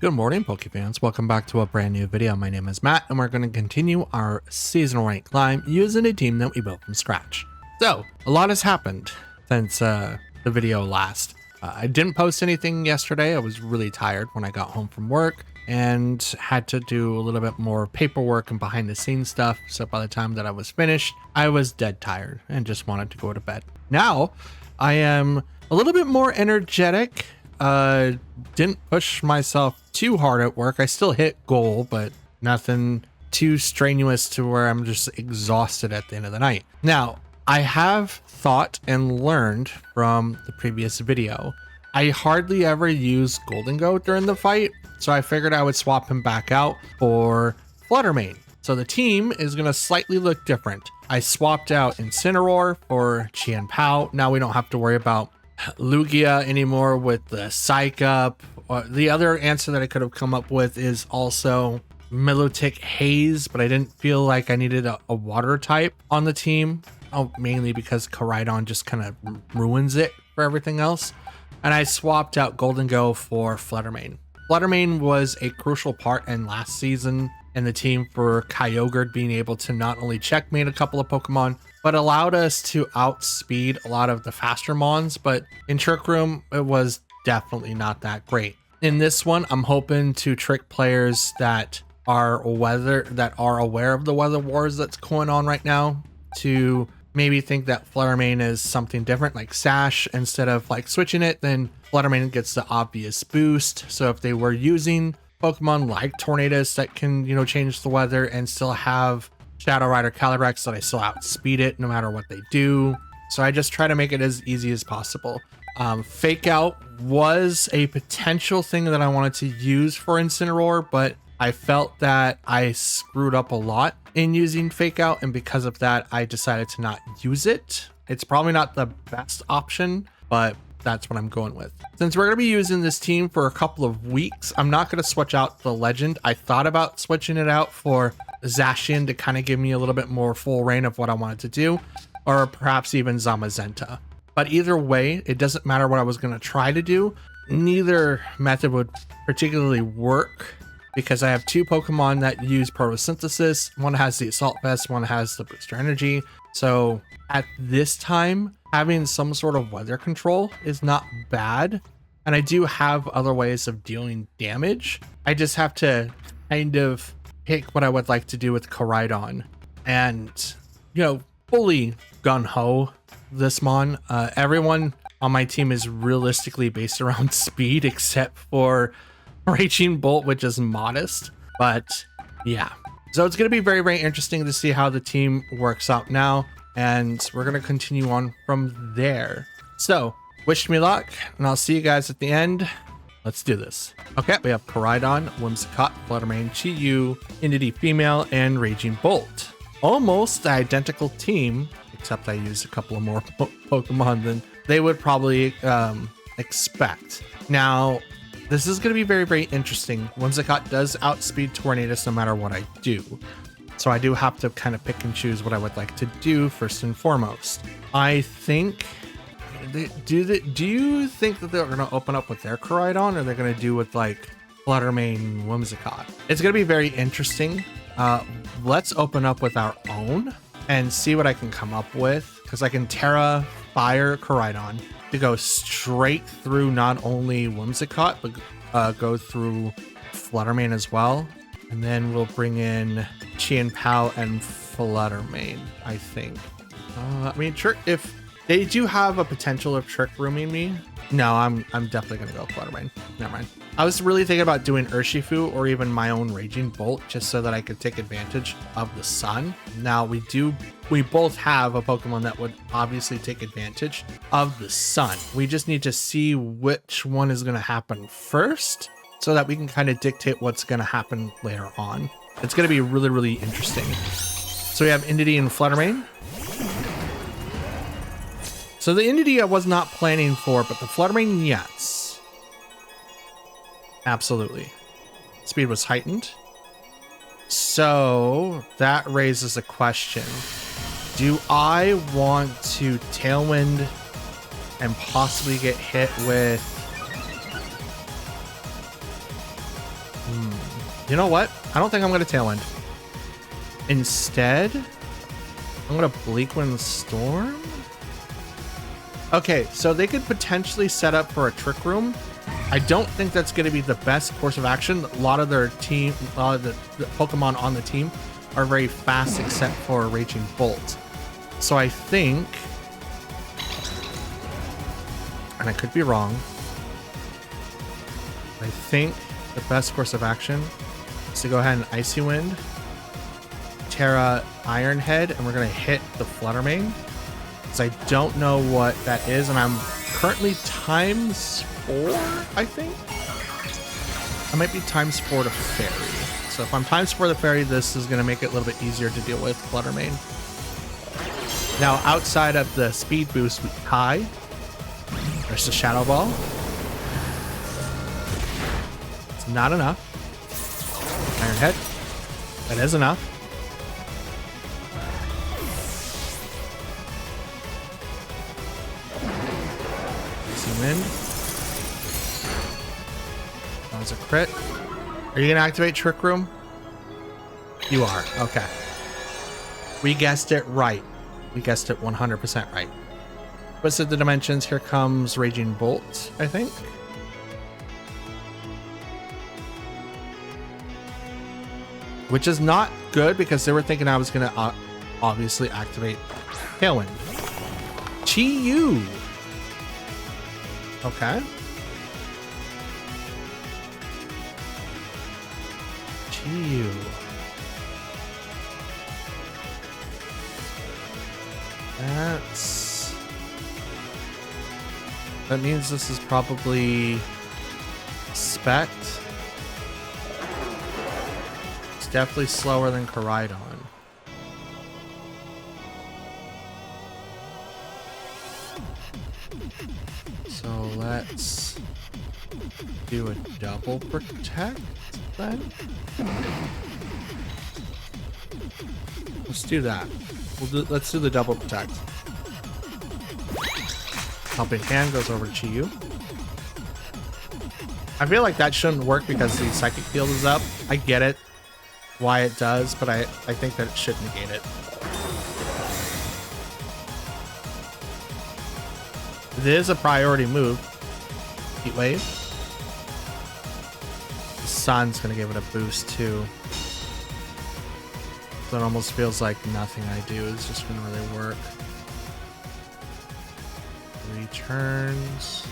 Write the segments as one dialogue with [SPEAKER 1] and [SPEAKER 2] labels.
[SPEAKER 1] Good morning, Pokefans. Welcome back to a brand new video. My name is Matt, and we're going to continue our seasonal rank climb using a team that we built from scratch. So, a lot has happened since the video last. I didn't post anything yesterday. I was really tired when I got home from work and had to do a little bit more paperwork and behind the scenes stuff. So by the time that I was finished, I was dead tired and just wanted to go to bed. Now, I am a little bit more energetic. Didn't push myself too hard at work. I still hit goal, but nothing too strenuous to where I'm just exhausted at the end of the night. Now, I have thought and learned from the previous video. I hardly ever use Golden Goat during the fight, so I figured I would swap him back out for Fluttermane. So the team is going to slightly look different. I swapped out Incineroar for Chien-Pao. Now we don't have to worry about Lugia anymore with the Psych Up. The other answer that I could have come up with is also Milotic Haze, but I didn't feel like I needed a water type on the team. Mainly because Koraidon just kind of ruins it for everything else. And I swapped out Golden Go for Fluttermane. Fluttermane was a crucial part in last season in the team for Kyogre being able to not only checkmate a couple of Pokemon, but allowed us to outspeed a lot of the faster Mons. But in Trick Room, it was definitely not that great. In this one, I'm hoping to trick players that are aware of the weather wars that's going on right now to maybe think that Fluttermane is something different, like Sash. Instead of like switching it, then Fluttermane gets the obvious boost. So if they were using Pokemon like Tornadus that can, change the weather and still have Shadow Rider Calyrex, that I still outspeed it no matter what they do. So I just try to make it as easy as possible. Fake Out was a potential thing that I wanted to use for Incineroar, but I felt that I screwed up a lot in using Fake Out, and because of that, I decided to not use it. It's probably not the best option, but that's what I'm going with. Since we're going to be using this team for a couple of weeks, I'm not going to switch out the Legend. I thought about switching it out for Zacian to kind of give me a little bit more full reign of what I wanted to do, or perhaps even Zamazenta. But either way, it doesn't matter what I was going to try to do. Neither method would particularly work because I have two Pokemon that use photosynthesis. One has the Assault Vest, one has the Booster Energy. So at this time, having some sort of weather control is not bad. And I do have other ways of dealing damage. I just have to kind of pick what I would like to do with Koraidon. And, fully gung-ho this mon. Everyone on my team is realistically based around speed, except for Raging Bolt, which is modest. But yeah, so it's going to be very, very interesting to see how the team works out now. And we're going to continue on from there. So wish me luck, and I'll see you guys at the end. Let's do this. Okay, we have Koraidon, Whimsicott, Fluttermane, Chi-Yu, Entity Female, and Raging Bolt. Almost the identical team, except I used a couple of more Pokemon than they would probably expect. Now, this is going to be very, very interesting. Whimsicott does outspeed Tornadus no matter what I do. So I do have to kind of pick and choose what I would like to do first and foremost. I think... Do you think that they're going to open up with their Koraidon, or they're going to do with like Fluttermane, Whimsicott? It's going to be very interesting. Let's open up with our own and see what I can come up with, because I can Terra Fire Koraidon to go straight through not only Whimsicott, but go through Fluttermane as well. And then we'll bring in Chien-Pao and Fluttermane, I think. If they do have a potential of Trick Rooming me, no, I'm definitely going to go Fluttermane. Never mind. I was really thinking about doing Urshifu or even my own Raging Bolt, just so that I could take advantage of the sun. Now, we both have a Pokemon that would obviously take advantage of the sun. We just need to see which one is going to happen first, so that we can kind of dictate what's going to happen later on. It's going to be really, really interesting. So we have Entity and Fluttermane. So the Entity I was not planning for, but the Fluttermane, yes. Absolutely. Speed was heightened. So that raises a question. Do I want to Tailwind and possibly get hit with You know what? I don't think I'm going to Tailwind. Instead, I'm going to Bleak Wind Storm. Okay, so they could potentially set up for a Trick Room. I don't think that's going to be the best course of action. A lot of their team, a lot of the Pokemon on the team are very fast except for Raging Bolt. So I think, and I could be wrong, I think the best course of action is to go ahead and Icy Wind, Terra Iron Head, and we're going to hit the Flutter Mane. Because I don't know what that is, and I'm currently ×4, I think? I might be ×4 to Fairy. So if I'm ×4 to Fairy, this is going to make it a little bit easier to deal with Flutter Mane. Now, outside of the speed boost high, there's the Shadow Ball. It's not enough. Iron Head. That is enough. Icy Wind. That was a crit. Are you going to activate Trick Room? You are. Okay. We guessed it right. We guessed it 100% right. Twisted the dimensions. Here comes Raging Bolt, I think. Which is not good because they were thinking I was going to obviously activate Tailwind. Chi-Yu. Okay. Chi-Yu. That means this is probably Spect. It's definitely slower than Koraidon. So let's do a double protect then. Let's do that. Let's do the double protect. Helping Hand goes over to Chi-Yu. I feel like that shouldn't work because the Psychic Field is up. I get it, why it does, but I think that it should negate it. It is a priority move. Heat Wave. The Sun's gonna give it a boost too. So it almost feels like nothing I do is just gonna really work. 3 turns.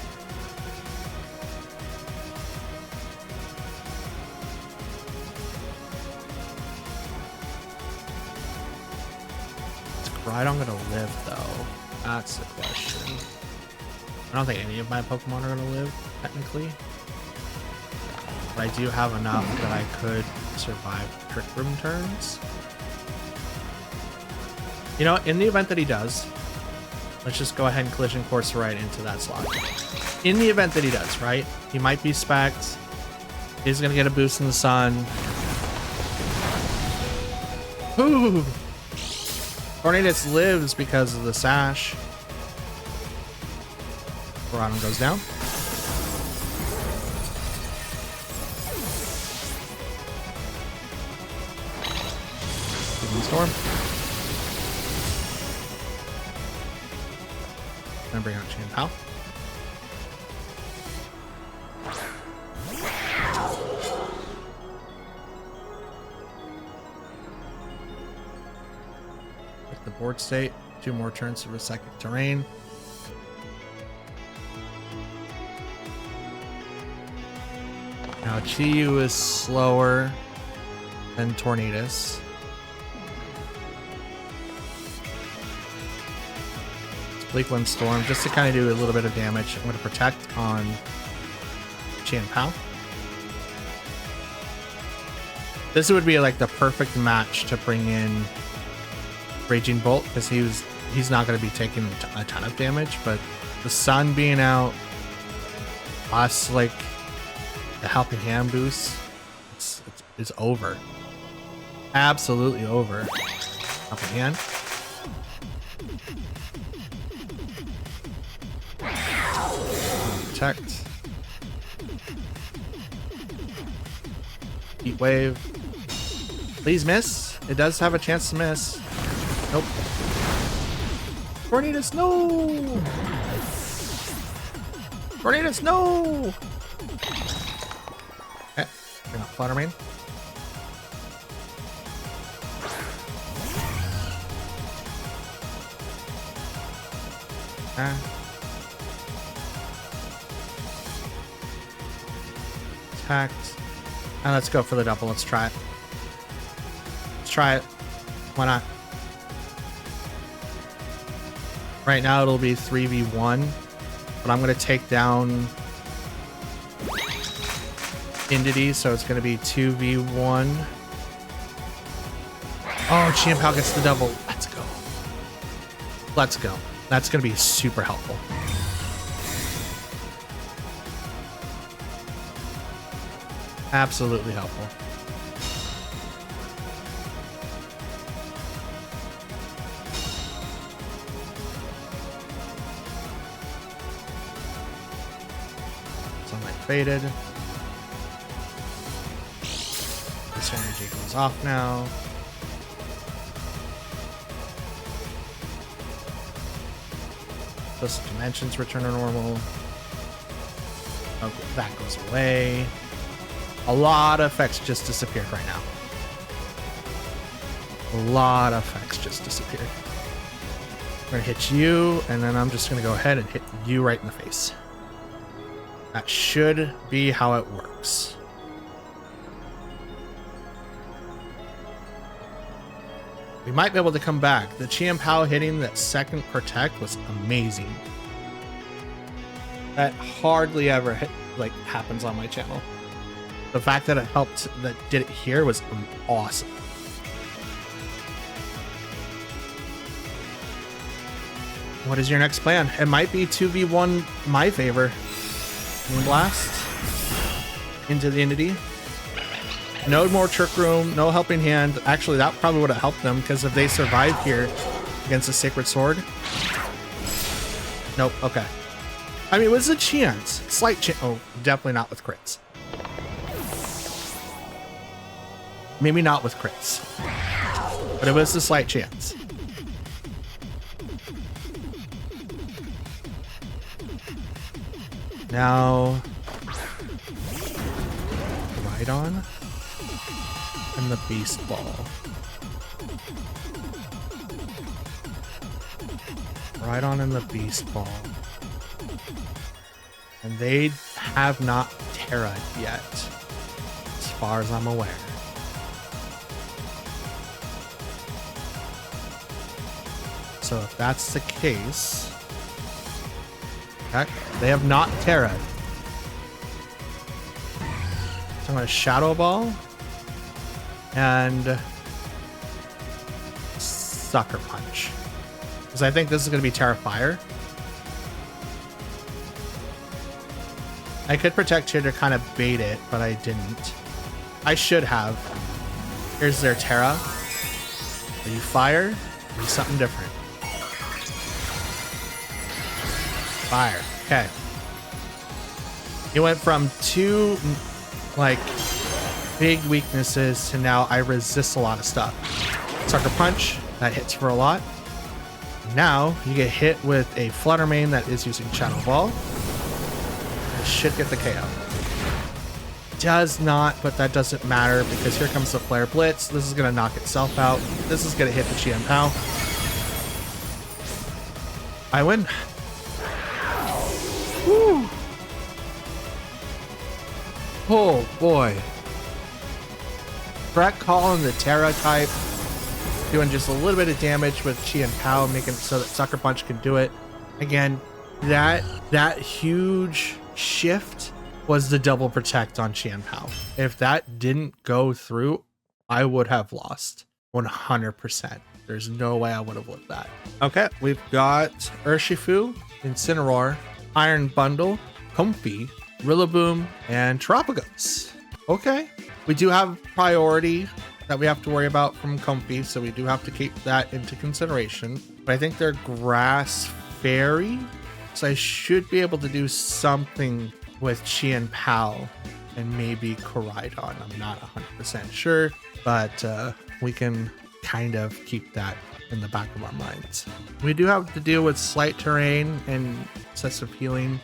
[SPEAKER 1] Is Koraidon gonna live though? That's the question. I don't think any of my Pokemon are gonna live, technically. But I do have enough that I could survive Trick Room turns. You know, in the event that he does, let's just go ahead and Collision Course right into that slot. In the event that he does, right? He might be Spect. He's gonna get a boost in the Sun. Ooh! Tornadus lives because of the Sash. Koraidon goes down. Storm. Gonna bring out Chain Pal. With the board state, 2 more turns of a Psychic Terrain. Now Chi-Yu is slower than Tornadus. Bleak Wind Storm just to kind of do a little bit of damage. I'm going to protect on Chain Pal. This would be like the perfect match to bring in Raging Bolt because he's not going to be taking a ton of damage, but the Sun being out, plus like the Helping Hand boost, it's over. Absolutely over. Helping Hand. Protect. Heat Wave. Please miss. It does have a chance to miss. Nope. Tornadus, no! Tornadus, no! Okay, you're not Flutter Mane. Attacked. And let's go for the double. Let's try it. Let's try it. Why not? Right now it'll be 3v1, but I'm going to take down Indity, so it's going to be 2v1. Oh, Chien-Pao gets the double. Let's go. Let's go. That's going to be super helpful. Absolutely helpful. Sunlight faded. This energy goes off now. Those dimensions return to normal. Okay, that goes away. A lot of effects just disappeared right now. A lot of effects just disappeared. I'm gonna hit you, and then I'm just gonna go ahead and hit you right in the face. That should be how it works. We might be able to come back. The Chien-Pao hitting that second protect was amazing. That hardly ever happens on my channel. The fact that it helped, that did it here, was awesome. What is your next plan? It might be 2v1 my favor. Moonblast into the Entity. No more Trick Room, no Helping Hand. Actually, that probably would have helped them, because if they survive here against a Sacred Sword. Nope, okay. I mean, it was a chance. Slight chance. Oh, definitely not with crits. Maybe not with crits. But it was a slight chance. Now, Rhydon and the Beast Ball. Rhydon and the Beast Ball. And they have not Terra'd yet, as far as I'm aware. So if that's the case, okay, they have not Terra'd. So I'm going to Shadow Ball and Sucker Punch, because I think this is going to be Terra Fire. I could protect here to kind of bait it, but I didn't. I should have. Here's their Terra. Are you fire? Are you something different? Fire. Okay. It went from two like big weaknesses to now I resist a lot of stuff. Sucker Punch, that hits for a lot. Now you get hit with a Flutter Mane that is using Shadow Ball. It should get the KO. Does not, but that doesn't matter, because here comes the Flare Blitz. This is going to knock itself out. This is going to hit the Chien-Pao. I win. Woo. Oh boy. Brett calling the Terra type, doing just a little bit of damage with Chien-Pao, making it so that Sucker Punch can do it. Again, that huge shift was the double protect on Chien-Pao. If that didn't go through, I would have lost 100%. There's no way I would have lived that. Okay, we've got Urshifu, Incineroar, Iron Bundle, Comfey, Rillaboom, and Terapagos. Okay, we do have priority that we have to worry about from Comfey, so we do have to keep that into consideration. But I think they're Grass Fairy, so I should be able to do something with Chien-Pao and maybe Koraidon. I'm not 100% sure, but we can kind of keep that in the back of our minds. We do have to deal with slight terrain and excessive healing.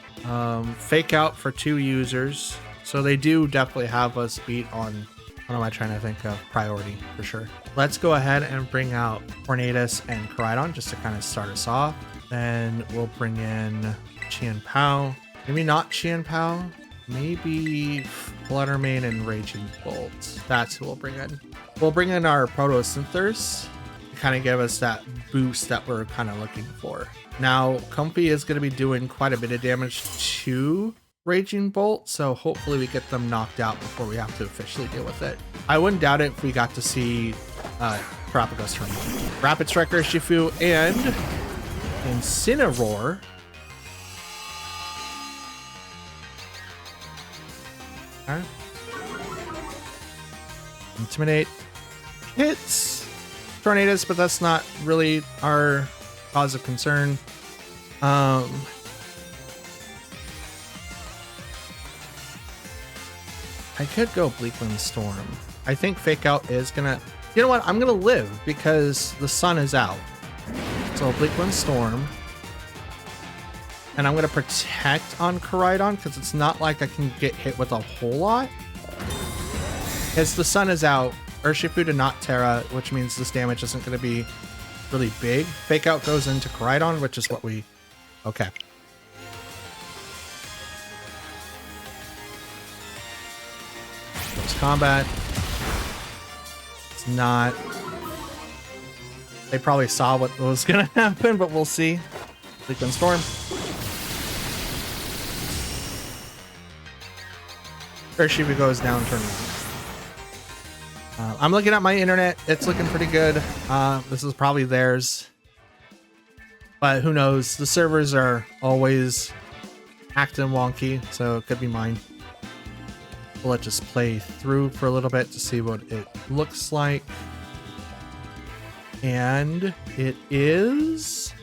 [SPEAKER 1] Fake out for 2 users. So they do definitely have us beat on, what am I trying to think of? Priority for sure. Let's go ahead and bring out Tornadus and Koraidon just to kind of start us off. Then we'll bring in Qian Pao. Maybe not Qian Pao. Maybe Fluttermane and Raging Bolt. That's who we'll bring in. We'll bring in our Protosynthers to kind of give us that boost that we're kind of looking for. Now, Comfy is going to be doing quite a bit of damage to Raging Bolt, so hopefully we get them knocked out before we have to officially deal with it. I wouldn't doubt it if we got to see Parapagos turn Rapid Striker, Shifu, and Incineroar. Okay. Intimidate hits Tornadus, but that's not really our cause of concern. I could go Bleakwind Storm. I think Fake Out is gonna... You know what? I'm gonna live because the sun is out. So Bleakwind Storm. And I'm gonna protect on Koraidon because it's not like I can get hit with a whole lot. As the sun is out, Urshifu to not Terra, which means this damage isn't gonna be really big. Fake Out goes into Koraidon, which is what we... Okay. Close combat. It's not... They probably saw what was gonna happen, but we'll see. Bleakwind Storm. Urshifu goes down turn 1. I'm looking at my internet. It's looking pretty good. This is probably theirs. But who knows? The servers are always acting wonky, so it could be mine. We'll let just play through for a little bit to see what it looks like. And it is...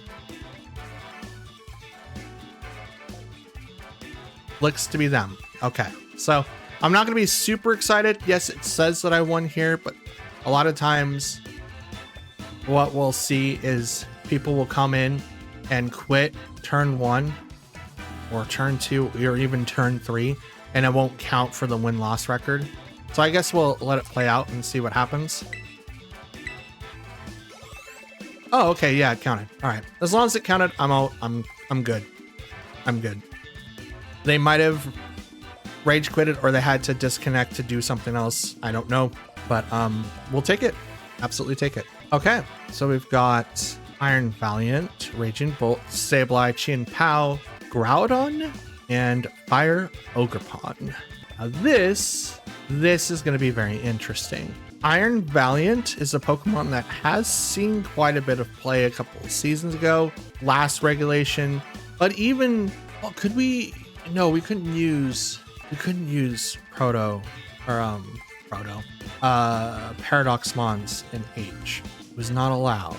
[SPEAKER 1] Looks to be them. Okay, so I'm not going to be super excited. Yes, it says that I won here, but a lot of times what we'll see is people will come in and quit turn 1 or turn 2 or even turn 3, and it won't count for the win-loss record. So I guess we'll let it play out and see what happens. Oh, okay, yeah, it counted. All right, as long as it counted, I'm out. I'm good. I'm good. They might have rage quitted or they had to disconnect to do something else. I don't know, but we'll take it. Absolutely take it. Okay, so we've got Iron Valiant, Raging Bolt, Sableye, Qian Pao, Groudon, and Fire Ogerpon. Now this is going to be very interesting. Iron Valiant is a Pokemon that has seen quite a bit of play a couple of seasons ago, last regulation, but even, well, could we? No, we couldn't use Proto or Paradox Mons in H. It was not allowed.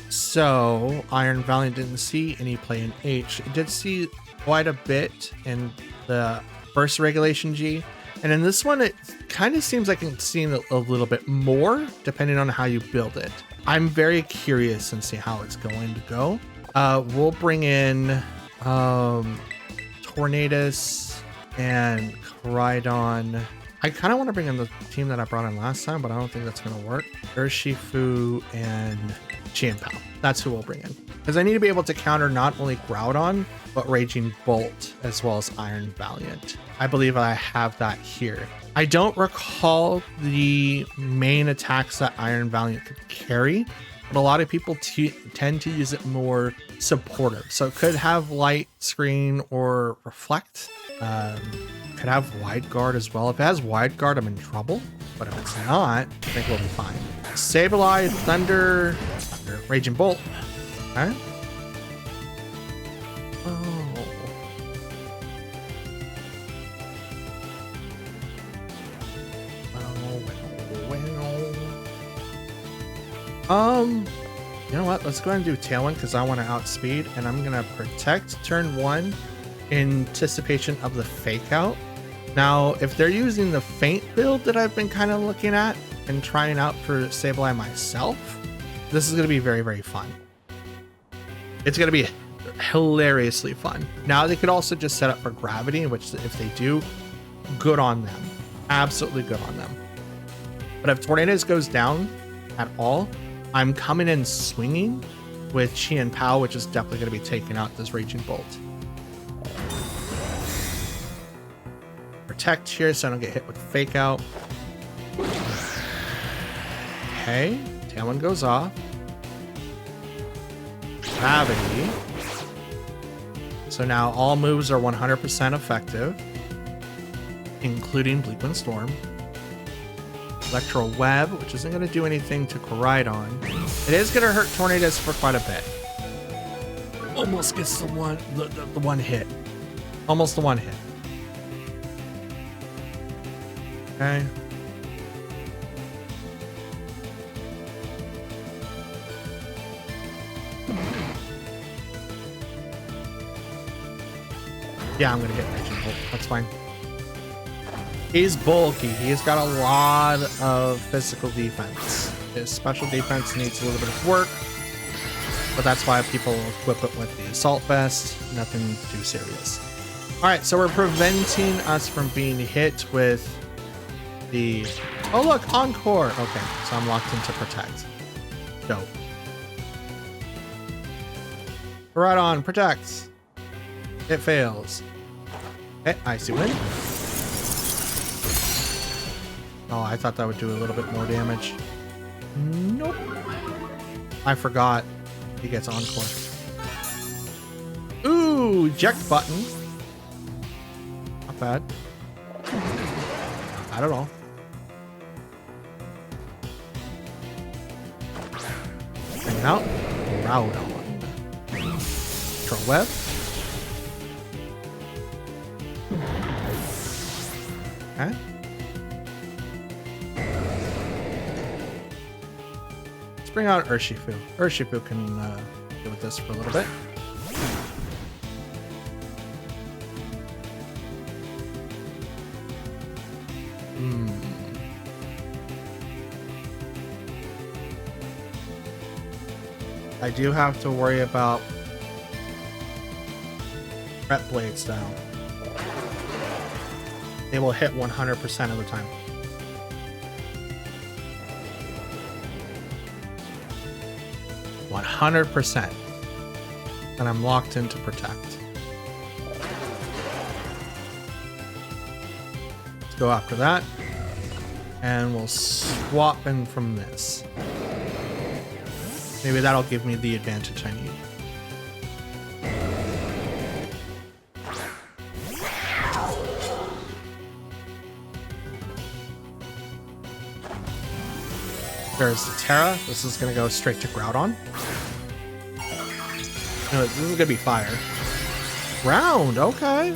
[SPEAKER 1] So Iron Valiant didn't see any play in H. It did see quite a bit in the first regulation G. And in this one, it kind of seems like it's seen a little bit more depending on how you build it. I'm very curious and see how it's going to go. We'll bring in Tornadus and Koraidon. I kind of want to bring in the team that I brought in last time, but I don't think that's going to work. Urshifu and Qian Pao. That's who we'll bring in. Because I need to be able to counter not only Groudon, but Raging Bolt, as well as Iron Valiant. I believe I have that here. I don't recall the main attacks that Iron Valiant could carry, but a lot of people tend to use it more supportive. So it could have Light Screen or Reflect. Could have Wide Guard as well. If it has Wide Guard, I'm in trouble. But if it's not, I think we'll be fine. Sableye, Thunder, Raging Bolt. Okay. You know what? Let's go ahead and do Tailwind because I want to outspeed, and I'm gonna protect turn 1 in anticipation of the Fake Out. Now, if they're using the Faint build that I've been kind of looking at and trying out for Sableye myself, this is going to be very, very fun. It's going to be hilariously fun. Now, they could also just set up for Gravity, which if they do, good on them. Absolutely good on them. But if Tornadus goes down at all, I'm coming in swinging with Chi and Pow, which is definitely going to be taking out this Raging Bolt. Protect here so I don't get hit with Fake Out. Okay, Tailwind goes off. Gravity. So now all moves are 100% effective, including Bleakwind Storm. Electro Web, which isn't going to do anything to Koraidon. It is going to hurt Tornadus for quite a bit. Almost gets the one hit. Almost the one hit. Okay. Yeah, I'm gonna hit Raging Bolt. That's fine. He's bulky. He's got a lot of physical defense. His special defense needs a little bit of work, but that's why people equip it with the Assault Vest. Nothing too serious. All right, so we're preventing us from being hit with the... Oh, look, Encore. Okay, so I'm locked into Protect. Dope. Right on, Protect. It fails. Okay, Icy Wind. Oh, I thought that would do a little bit more damage. Nope. I forgot he gets Encore. Ooh, eject button. Not bad. Not bad at all. Hang out. Groudon. Control Web. Okay. Let's bring out Urshifu. Urshifu can deal with this for a little bit. I do have to worry about Threat Blades now. They will hit 100% of the time. And I'm locked into Protect. Let's go after that. And we'll swap in from this. Maybe that'll give me the advantage I need. There's the Terra. This is going to go straight to Groudon. No, this is going to be fire. Ground, okay.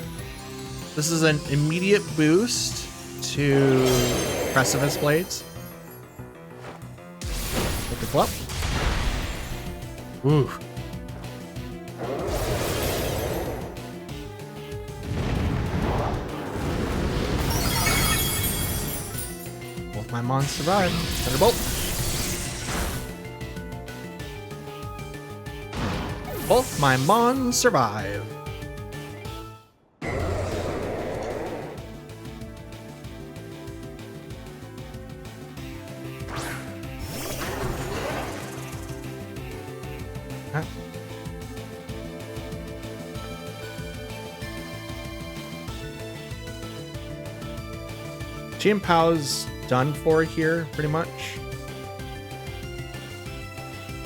[SPEAKER 1] This is an immediate boost to Precipice Blades. Look at what? Ooh. Both my mons survive. Thunderbolt. Both my mons survive. Huh? Chi and Pow's done for here, pretty much.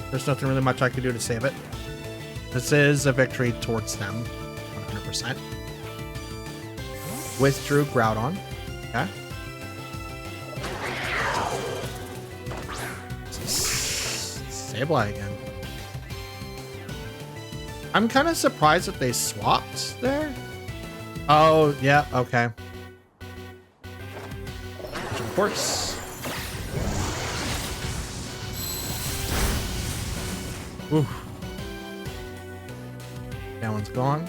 [SPEAKER 1] There's nothing really much I can do to save it. This is a victory towards them, 100%. Withdrew Groudon. Okay. Sableye again. I'm kind of surprised that they swapped there. Oh, yeah, okay. Of course. Ooh. That one's gone.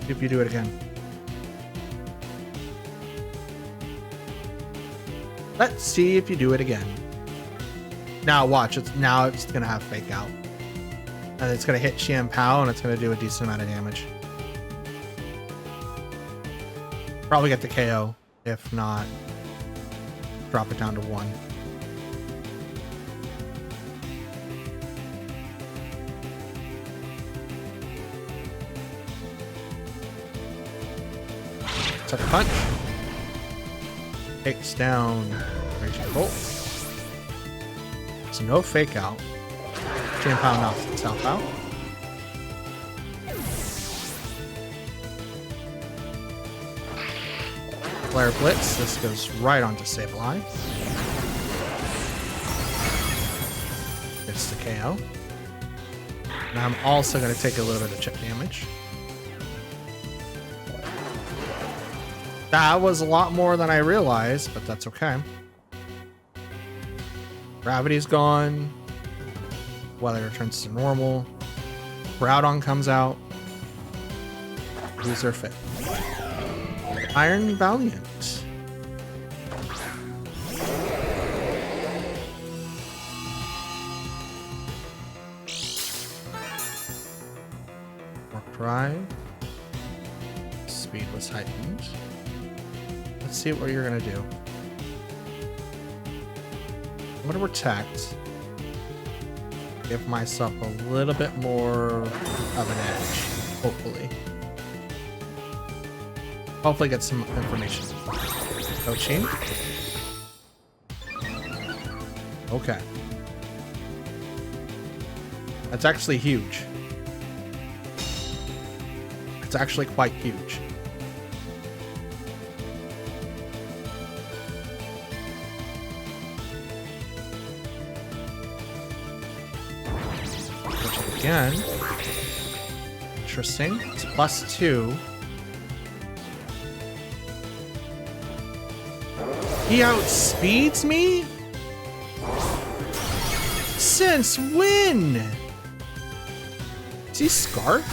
[SPEAKER 1] See if you do it again. Let's see if you do it again. Now watch, now it's gonna have fake out. And it's gonna hit Qian Pao and it's gonna do a decent amount of damage. Probably get the KO. If not, drop it down to 1. Sucker punch. Takes down Raging Bolt. So no fake out. Qian Pao knocks itself out. Flare Blitz. This goes right onto Sableye. Gets the KO. And I'm also going to take a little bit of chip damage. That was a lot more than I realized, but that's okay. Gravity's gone. Weather returns to normal. Groudon comes out. Lose their fit. Iron Valiant. Warp Drive. Speed was heightened. Let's see what you're gonna do. I'm gonna protect. Give myself a little bit more of an edge, hopefully. Hopefully get some information. Coaching. Okay. That's actually huge. It's actually quite huge. Again. Interesting. It's +2. He outspeeds me? Since when? Is he Scarf?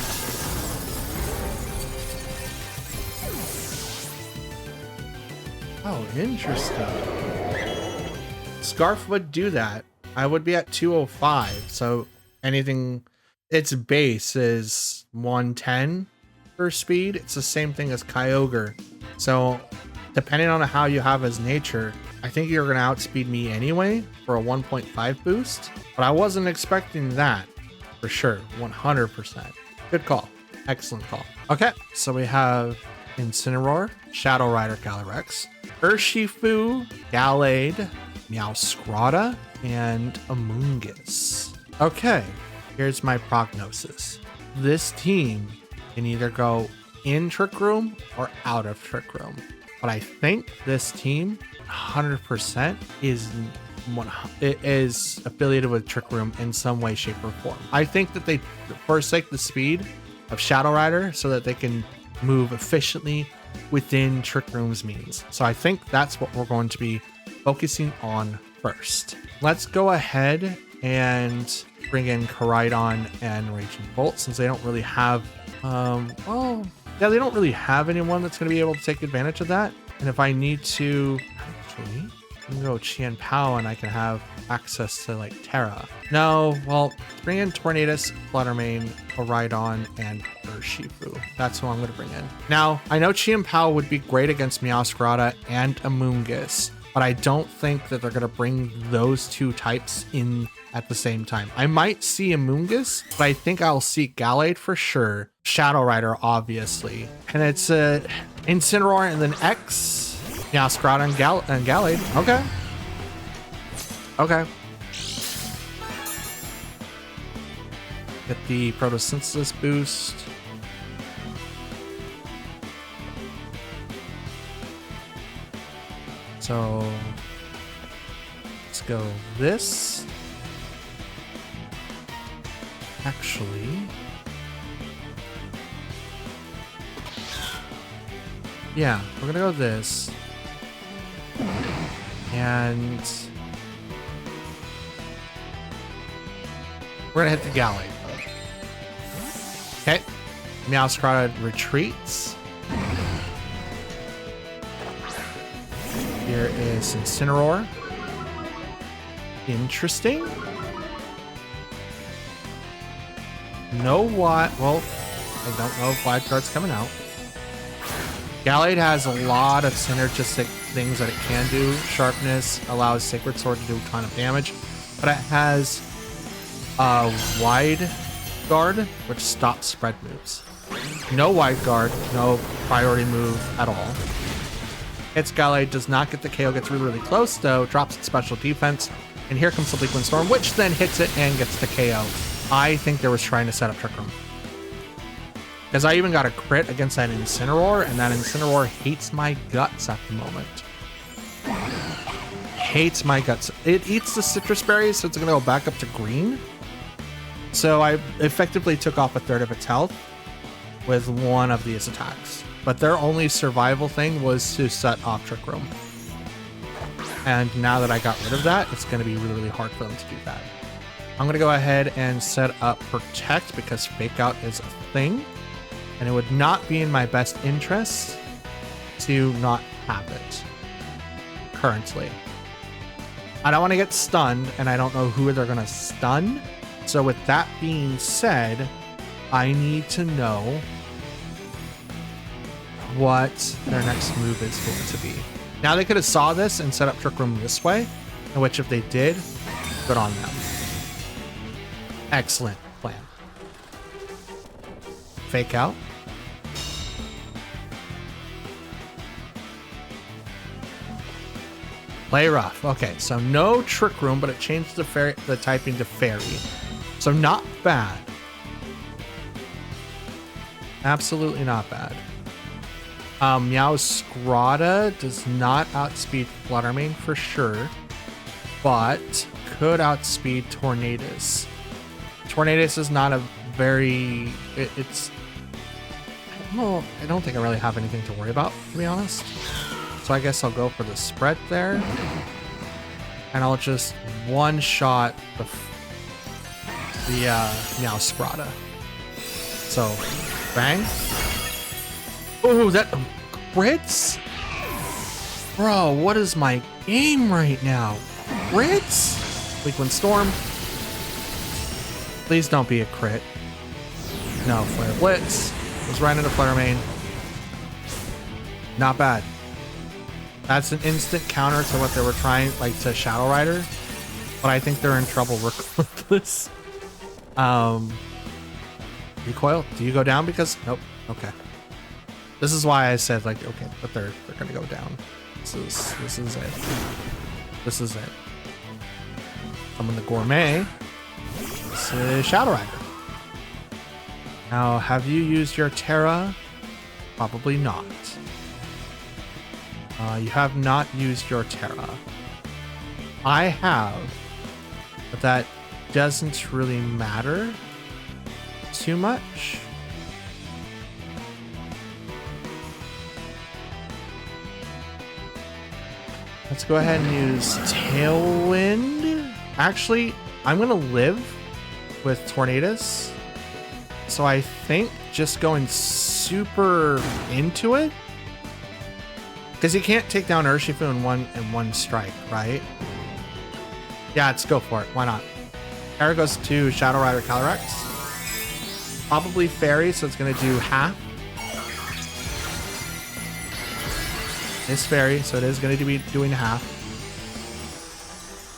[SPEAKER 1] Oh, interesting. Scarf would do that. I would be at 205, so anything... Its base is 110 for speed. It's the same thing as Kyogre. So depending on how you have his nature, I think you're going to outspeed me anyway for a 1.5 boost. But I wasn't expecting that for sure. 100%. Good call. Excellent call. Okay, so we have Incineroar, Shadow Rider Calyrex, Urshifu, Gallade, Meowscarada, and Amoonguss. Okay. Here's my prognosis. This team can either go in Trick Room or out of Trick Room. But I think this team 100% is affiliated with Trick Room in some way, shape, or form. I think that they forsake the speed of Shadow Rider so that they can move efficiently within Trick Room's means. So I think that's what we're going to be focusing on first. Let's go ahead and bring in Koraidon and Raging Bolt since they don't really have they don't really have anyone that's going to be able to take advantage of that. And if I need to actually, I can go Qian Pao and I can have access to like Terra. No, well, bring in Tornadus, Fluttermane, Koraidon, and Urshifu. That's who I'm going to bring in. Now, I know Qian Pao would be great against Meowscarada and Amoonguss, but I don't think that they're going to bring those two types in at the same time. I might see Amoonguss, but I think I'll see Gallade for sure. Shadow Rider, obviously. And it's Incineroar and then X. Meowscarada and Gallade. Okay. Okay. Get the Photosynthesis boost. So let's go this. Actually, yeah, we're gonna go this. And we're gonna hit the Gallade. Okay. Scarlet retreats. Here is Incineroar. Interesting. No what? Well, I don't know if Wild Card's coming out. Gallade has a lot of synergistic things that it can do. Sharpness allows Sacred Sword to do a ton of damage, but it has a Wide Guard, which stops spread moves. No Wide Guard, no priority move at all. Hits Gallade, does not get the KO, gets really, really close though, drops its special defense, and here comes the Bleak Wind Storm, which then hits it and gets the KO. I think they was trying to set up Trick Room. Because I even got a crit against that Incineroar, and that Incineroar hates my guts at the moment. Hates my guts. It eats the citrus berries, so it's going to go back up to green. So I effectively took off a third of its health with one of these attacks. But their only survival thing was to set off Trick Room. And now that I got rid of that, it's going to be really, really hard for them to do that. I'm going to go ahead and set up Protect because Fake Out is a thing. And it would not be in my best interest to not have it currently. I don't want to get stunned, and I don't know who they're going to stun. So with that being said, I need to know what their next move is going to be. Now they could have saw this and set up Trick Room this way, in which if they did, good on them. Excellent plan. Fake Out. Play rough. Okay, so no Trick Room, but it changed the typing to Fairy. So not bad. Absolutely not bad. Meowscarlet does not outspeed Fluttermane for sure, but could outspeed Tornadus. Tornadus is not a very... It's... I don't think I really have anything to worry about, to be honest. So I guess I'll go for the spread there. And I'll just one-shot the Meowscarlet. So, bang. Oh, that crits? Bro, what is my game right now? Crits? Bleak Wind Storm. Please don't be a crit. No, Flare Blitz. Was right into Fluttermane. Not bad. That's an instant counter to what they were trying, like to Shadow Rider. But I think they're in trouble regardless. Recoil, do you go down because... Nope. Okay. This is why I said, like, okay, but they're gonna go down. This is it. This is it. Summon the Gourmet. This is Shadow Rider. Now, have you used your Terra? Probably not. You have not used your Terra. I have, but that doesn't really matter too much. Let's go ahead and use Tailwind. Actually, I'm going to live with Tornadus. So I think just going super into it. Because you can't take down Urshifu in one strike, right? Yeah, let's go for it. Why not? Arrow goes to Shadow Rider Calyrex. Probably Fairy, so it's going to do half. It's Fairy, so it is going to be doing half.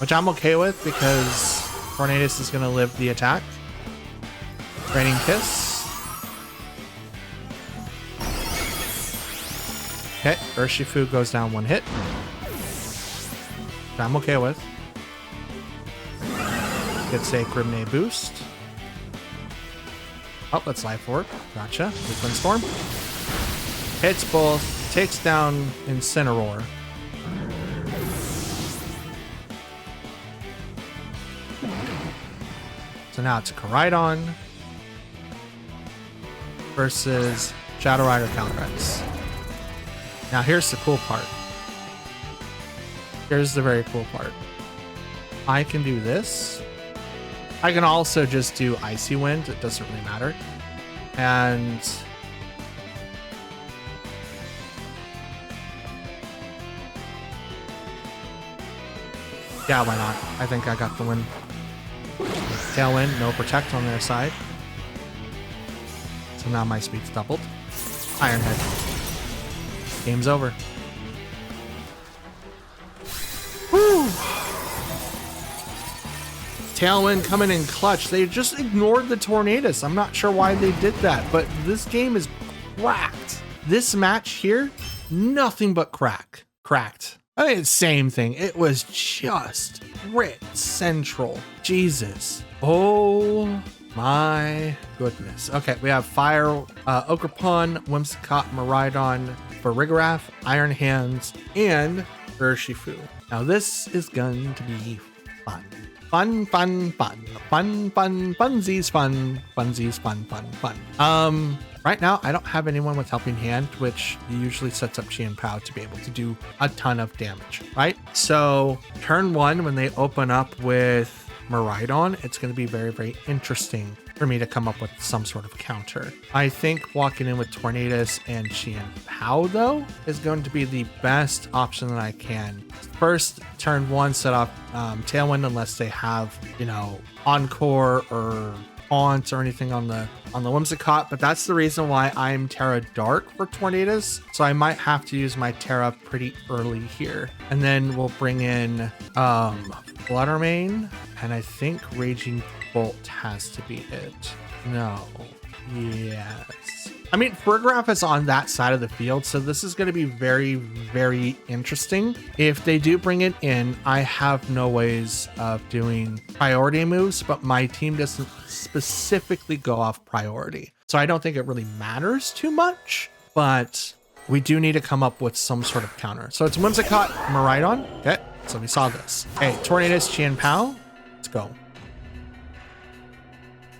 [SPEAKER 1] Which I'm okay with because Tornadus is going to live the attack. Raining Kiss. Okay, Urshifu goes down one hit. Which I'm okay with. Gets a Grimnay boost. Oh, let's Life Orb. Gotcha. Bleak Wind Storm. Hits both. Takes down Incineroar. So now it's Koraidon versus Shadow Rider Calyrex. Now here's the cool part. Here's the very cool part. I can do this. I can also just do Icy Wind. It doesn't really matter. And yeah, why not? I think I got the win. Tailwind, no protect on their side. So now my speed's doubled. Iron Head. Game's over. Whew. Tailwind coming in clutch. They just ignored the Tornadus. I'm not sure why they did that, but this game is cracked. This match here, nothing but cracked. I mean, same thing. It was just grit central. Jesus. Oh my goodness. Okay, we have Fire, Ogerpon, Whimsicott, Miraidon for Rigarath, Iron Hands, and Urshifu. Now this is going to be fun. Funsies, fun. Right now, I don't have anyone with Helping Hand, which usually sets up Qianpao to be able to do a ton of damage, right? So turn one, when they open up with Miraidon, it's going to be very, very interesting for me to come up with some sort of counter. I think walking in with Tornadus and Qianpao, though, is going to be the best option that I can. First, turn one, set off Tailwind unless they have, you know, Encore or Taunt or anything on the Whimsicott, but that's the reason why I'm Terra Dark for Tornadus, so I might have to use my Terra pretty early here. And then we'll bring in Fluttermane, and I think Raging Bolt has to be it. No. Yes. I mean, Fergraph is on that side of the field, so this is going to be very, very interesting. If they do bring it in, I have no ways of doing priority moves, but my team doesn't specifically go off priority. So I don't think it really matters too much, but we do need to come up with some sort of counter. So it's Whimsicott, Miraidon. Okay, so we saw this. Okay, Tornadus, Qianpao. Let's go.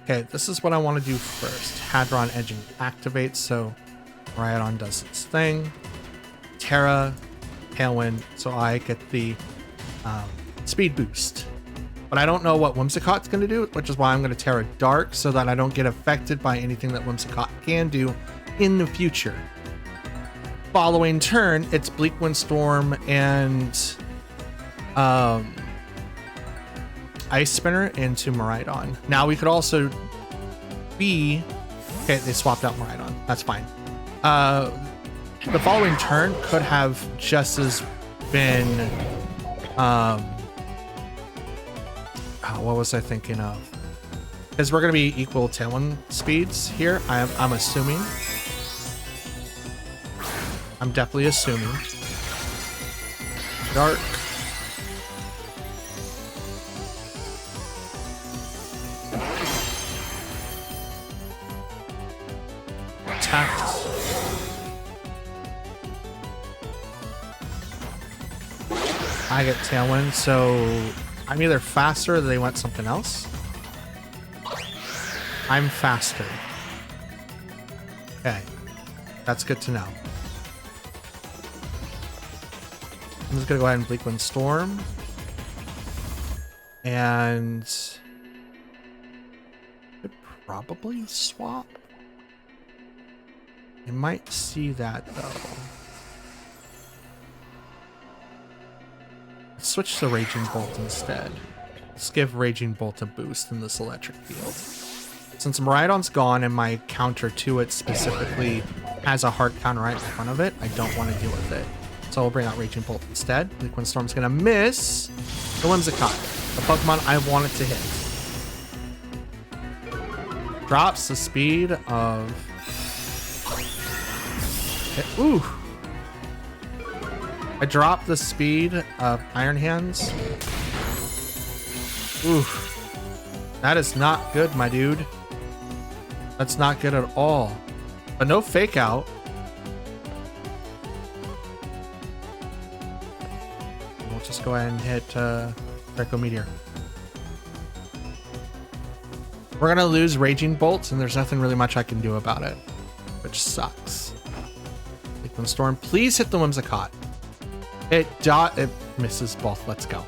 [SPEAKER 1] Okay, this is what I want to do first. Hadron Edging activates, so Miraidon does its thing. Terra, Tailwind, so I get the speed boost. But I don't know what Whimsicott's going to do, which is why I'm going to Terra Dark, so that I don't get affected by anything that Whimsicott can do in the future. Following turn, it's Bleak Windstorm and Ice Spinner into Miraidon. Now we could also be... Okay, they swapped out Miraidon. That's fine. The following turn could have just as been... what was I thinking of? Because we're going to be equal Tailwind speeds here. I'm assuming. I'm definitely assuming. Dark. I get Tailwind, so I'm either faster or they want something else. I'm faster. Okay, that's good to know. I'm just gonna go ahead and Bleak Wind Storm. And could probably swap. I might see that though. Let's switch to Raging Bolt instead. Let's give Raging Bolt a boost in this electric field. Since Miraidon's gone and my counter to it specifically has a hard counter right in front of it, I don't want to deal with it. So we'll bring out Raging Bolt instead. Bleak Wind Storm's gonna miss the Whimsicott, the Pokemon I want it to hit. Drops the speed of... Ooh! I dropped the speed of Iron Hands. Ooh. That is not good, my dude. That's not good at all. But no fake out. We'll just go ahead and hit Draco Meteor. We're gonna lose Raging Bolts, and there's nothing really much I can do about it, which sucks. Bleak Wind Storm, please hit the Whimsicott. It misses both. Let's go.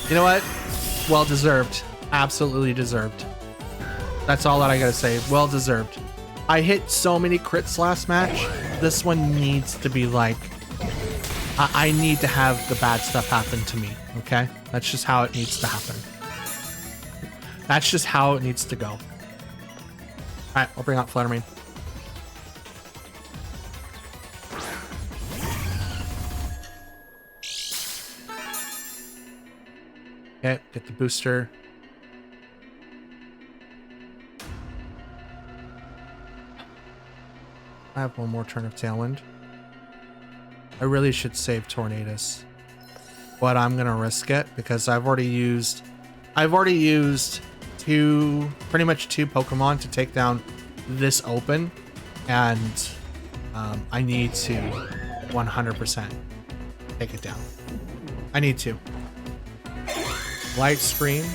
[SPEAKER 1] You know what? Well deserved. Absolutely deserved. That's all that I gotta say. Well deserved. I hit so many crits last match. This one needs to be like, I need to have the bad stuff happen to me, okay? That's just how it needs to happen. That's just how it needs to go. All right, I'll bring out Fluttermane. Okay, get the booster. I have one more turn of Tailwind. I really should save Tornadus, but I'm gonna risk it because I've already used pretty much two Pokemon to take down this open, and I need to 100% take it down. I need to. Light Screen.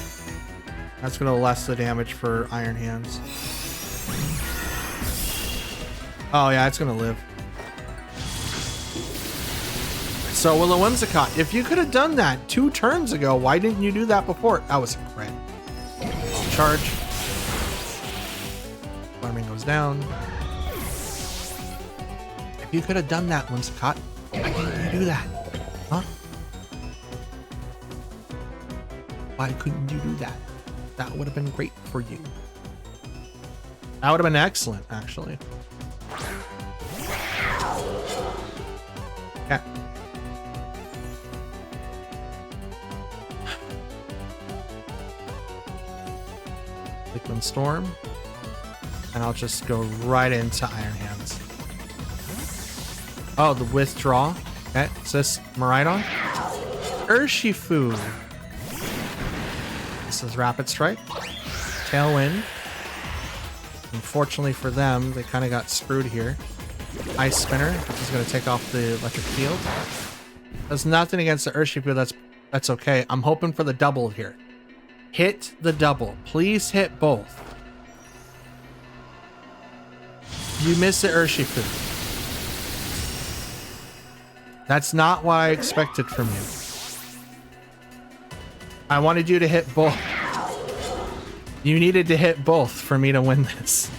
[SPEAKER 1] That's gonna less the damage for Iron Hands. Oh yeah, it's gonna live. So Willow Whimsicott, if you could have done that 2 turns ago, why didn't you do that before? That was a crit. Charge. Fluttermane goes down. If you could have done that, Whimsicott, why didn't you do that? Huh? Why couldn't you do that? That would have been great for you. That would have been excellent, actually. Okay. Liquid Storm. And I'll just go right into Iron Hands. Oh, the withdraw. Okay, is this Miraidon? Urshifu. This is Rapid Strike. Tailwind. Unfortunately for them, they kind of got screwed here. Ice Spinner, which is going to take off the electric field. There's nothing against the Urshifu. That's okay. I'm hoping for the double here. Hit the double. Please hit both. You missed the Urshifu. That's not what I expected from you. I wanted you to hit both. You needed to hit both for me to win this.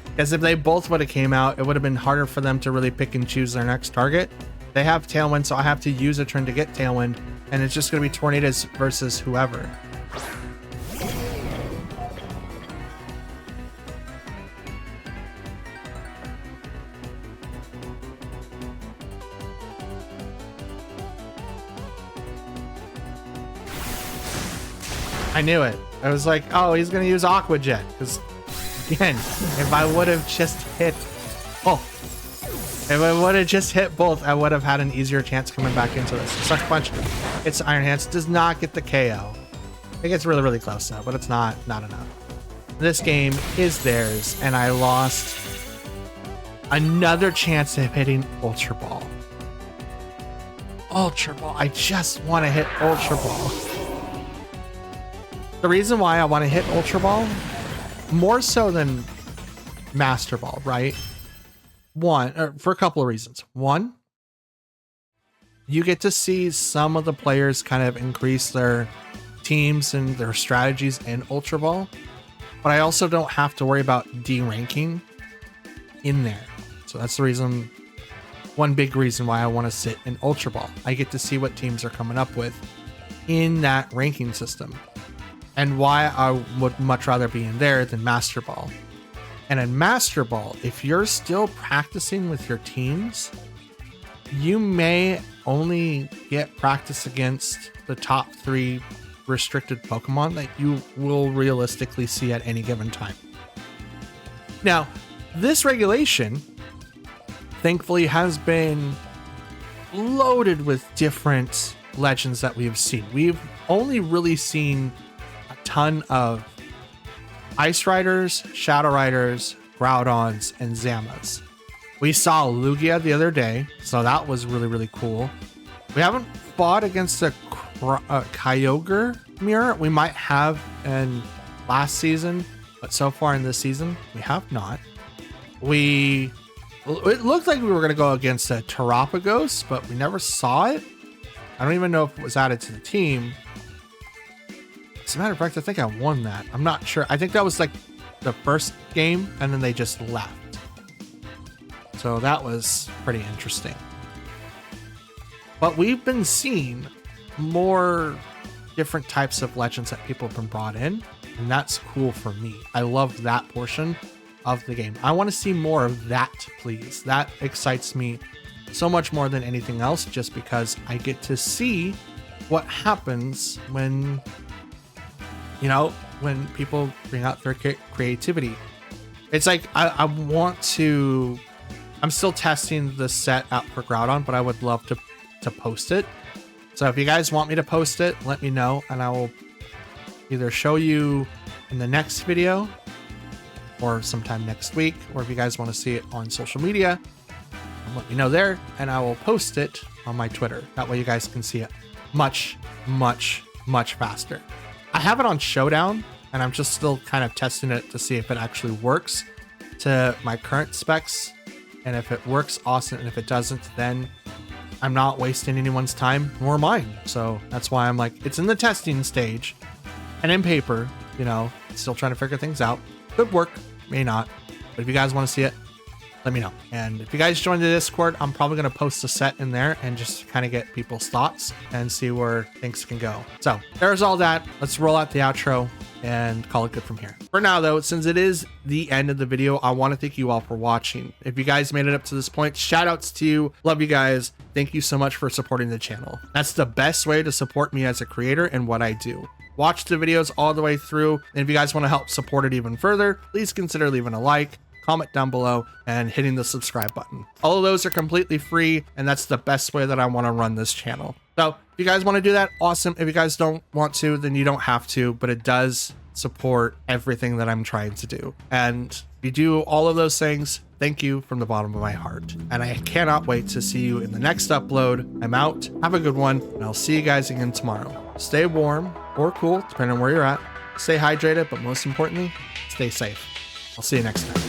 [SPEAKER 1] Because if they both would have came out, it would have been harder for them to really pick and choose their next target. They have Tailwind, so I have to use a turn to get Tailwind, and it's just going to be Tornadus versus whoever. I knew it. I was like, oh, he's going to use Aqua Jet. Because, again, if I would have just hit both, I would have had an easier chance coming back into this. Sucker Punch, it's Iron Hands, does not get the KO. It gets really, really close though, but it's not enough. This game is theirs, and I lost another chance of hitting Ultra Ball. Ultra Ball, I just want to hit Ultra Ball. The reason why I want to hit Ultra Ball, more so than Master Ball, right? For a couple of reasons. One, you get to see some of the players kind of increase their teams and their strategies in Ultra Ball, but I also don't have to worry about D-ranking in there. So that's the reason, one big reason why I want to sit in Ultra Ball. I get to see what teams are coming up with in that ranking system, and why I would much rather be in there than Master Ball. And in Master Ball, if you're still practicing with your teams, you may only get practice against the top 3 restricted Pokemon that you will realistically see at any given time. Now, this regulation, thankfully, has been loaded with different legends that we've seen. We've only really seen a ton of Ice Riders, Shadow Riders, Groudons, and Zamas. We saw Lugia the other day, so that was really, really cool. We haven't fought against a Kyogre mirror. We might have in last season, but so far in this season, we have not. It looked like we were going to go against a Terapagos, but we never saw it. I don't even know if it was added to the team. As a matter of fact, I think I won that. I'm not sure. I think that was like the first game and then they just left. So that was pretty interesting. But we've been seeing more different types of legends that people have been brought in, and that's cool for me. I love that portion of the game. I want to see more of that, please. That excites me so much more than anything else, just because I get to see what happens when, you know, when people bring out their creativity. It's like I'm still testing the set out for Groudon, but I would love to post it. So if you guys want me to post it, let me know, and I will either show you in the next video or sometime next week, or if you guys want to see it on social media, let me know there, and I will post it on my Twitter. That way you guys can see it much faster. I have it on Showdown, and I'm just still kind of testing it to see if it actually works to my current specs. And if it works, awesome. And if it doesn't, then I'm not wasting anyone's time nor mine. So that's why I'm like, it's in the testing stage, and in paper, you know, still trying to figure things out. Could work, may not. But if you guys want to see it, let me know. And if you guys join the Discord, I'm probably going to post a set in there and just kind of get people's thoughts and see where things can go. So there's all that. Let's roll out the outro and call it good from here. For now though, since it is the end of the video, I want to thank you all for watching. If you guys made it up to this point, shout outs to you. Love you guys. Thank you so much for supporting the channel. That's the best way to support me as a creator and what I do. Watch the videos all the way through. And if you guys want to help support it even further, please consider leaving a like, comment down below, and hitting the subscribe button. All of those are completely free, and that's the best way that I want to run this channel. So if you guys want to do that, awesome. If you guys don't want to, then you don't have to, but it does support everything that I'm trying to do. And if you do all of those things, thank you from the bottom of my heart. And I cannot wait to see you in the next upload. I'm out. Have a good one, and I'll see you guys again tomorrow. Stay warm or cool, depending on where you're at. Stay hydrated, but most importantly, stay safe. I'll see you next time.